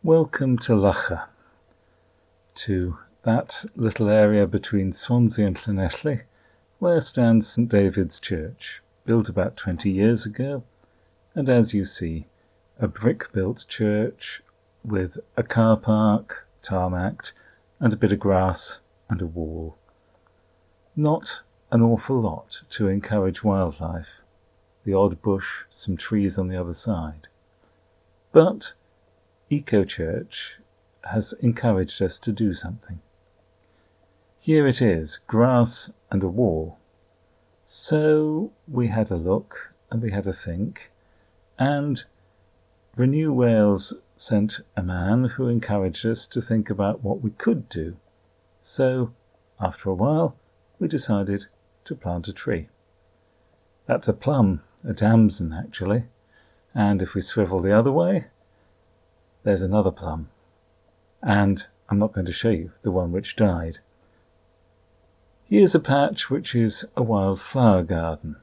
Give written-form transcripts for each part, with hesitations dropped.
Welcome to Loughor, to that little area between Swansea and Llanelli, where stands St David's Church, built about 20 years ago, and as you see, a brick-built church with a car park, tarmacked, and a bit of grass and a wall. Not an awful lot to encourage wildlife, the odd bush, some trees on the other side. But Ecochurch has encouraged us to do something. Here it is, grass and a wall. So we had a look and we had a think, and Renew Wales sent a man who encouraged us to think about what we could do. So, after a while, we decided to plant a tree. That's a plum, a damson actually, and if we swivel the other way, there's another plum, and I'm not going to show you the one which died. Here's a patch which is a wildflower garden.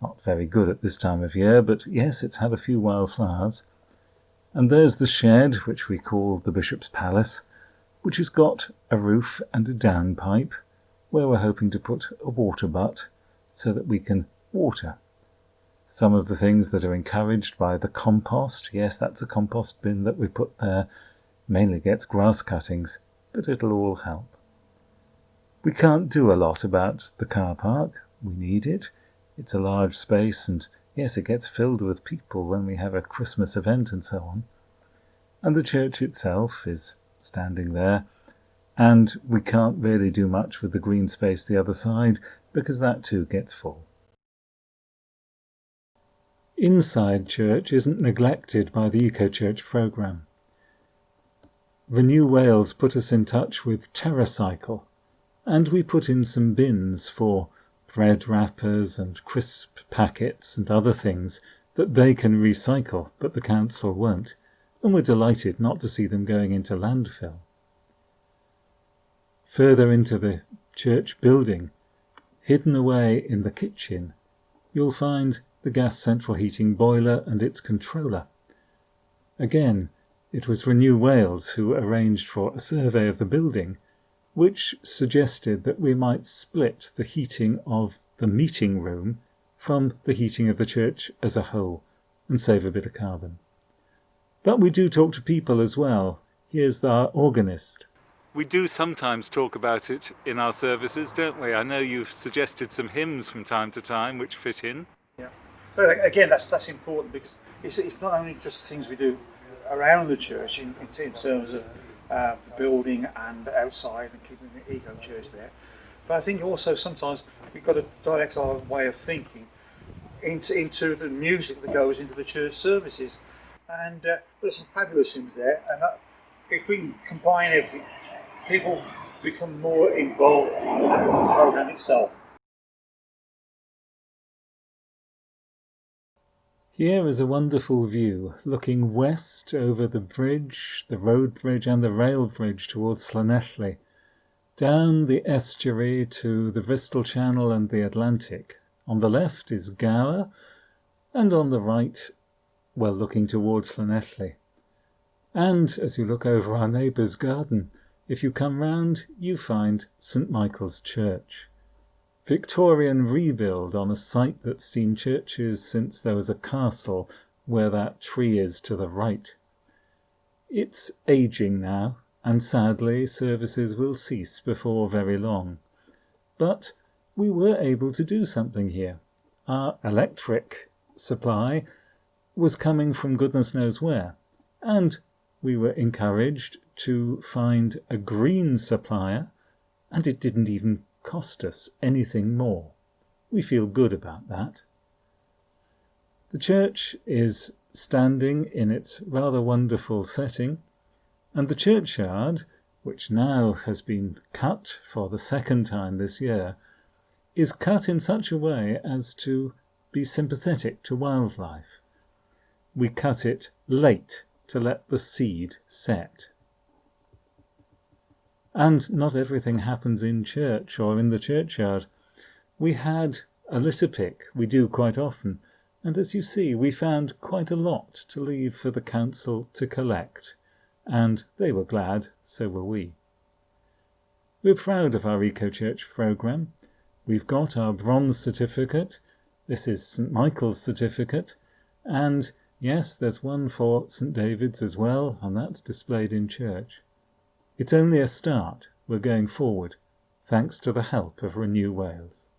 Not very good at this time of year, but yes, it's had a few wildflowers. And there's the shed, which we call the Bishop's Palace, which has got a roof and a downpipe, where we're hoping to put a water butt so that we can water. Some of the things that are encouraged by the compost, yes, that's a compost bin that we put there, mainly gets grass cuttings, but it'll all help. We can't do a lot about the car park. We need it. It's a large space, and yes, it gets filled with people when we have a Christmas event and so on. And the church itself is standing there, and we can't really do much with the green space the other side, because that too gets full. Inside church isn't neglected by the Ecochurch programme. Renew Wales put us in touch with TerraCycle, and we put in some bins for bread wrappers and crisp packets and other things that they can recycle, but the council won't, and we're delighted not to see them going into landfill. Further into the church building, hidden away in the kitchen, you'll find the gas central heating boiler and its controller. Again, it was Renew Wales who arranged for a survey of the building, which suggested that we might split the heating of the meeting room from the heating of the church as a whole and save a bit of carbon. But we do talk to people as well. Here's our organist. We do sometimes talk about it in our services, don't we? I know you've suggested some hymns from time to time which fit in. Yeah, but again, that's important because it's not only just things we do around the church in terms of the building and outside and keeping the Ecochurch there, but I think also sometimes we've got to direct our way of thinking into the music that goes into the church services, and there's some fabulous hymns there, and if we can combine everything, people become more involved in the programme itself. Here is a wonderful view, looking west over the bridge, the road bridge and the rail bridge towards Llanelli, down the estuary to the Bristol Channel and the Atlantic. On the left is Gower, and on the right, well, looking towards Llanelli. And as you look over our neighbour's garden, if you come round, you find St Michael's Church. Victorian rebuild on a site that's seen churches since there was a castle where that tree is to the right. It's ageing now, and sadly services will cease before very long. But we were able to do something here. Our electric supply was coming from goodness knows where, and we were encouraged to find a green supplier, and it didn't even cost us anything more. We feel good about that. The church is standing in its rather wonderful setting, and the churchyard, which now has been cut for the second time this year, is cut in such a way as to be sympathetic to wildlife. We cut it late to let the seed set. And not everything happens in church or in the churchyard. We had a litter pick, we do quite often, and as you see, we found quite a lot to leave for the council to collect. and they were glad, so were we. We're proud of our Ecochurch programme. We've got our bronze certificate. This is St Michael's certificate, and yes, there's one for St David's as well, and that's displayed in church. It's only a start. We're going forward, thanks to the help of Renew Wales.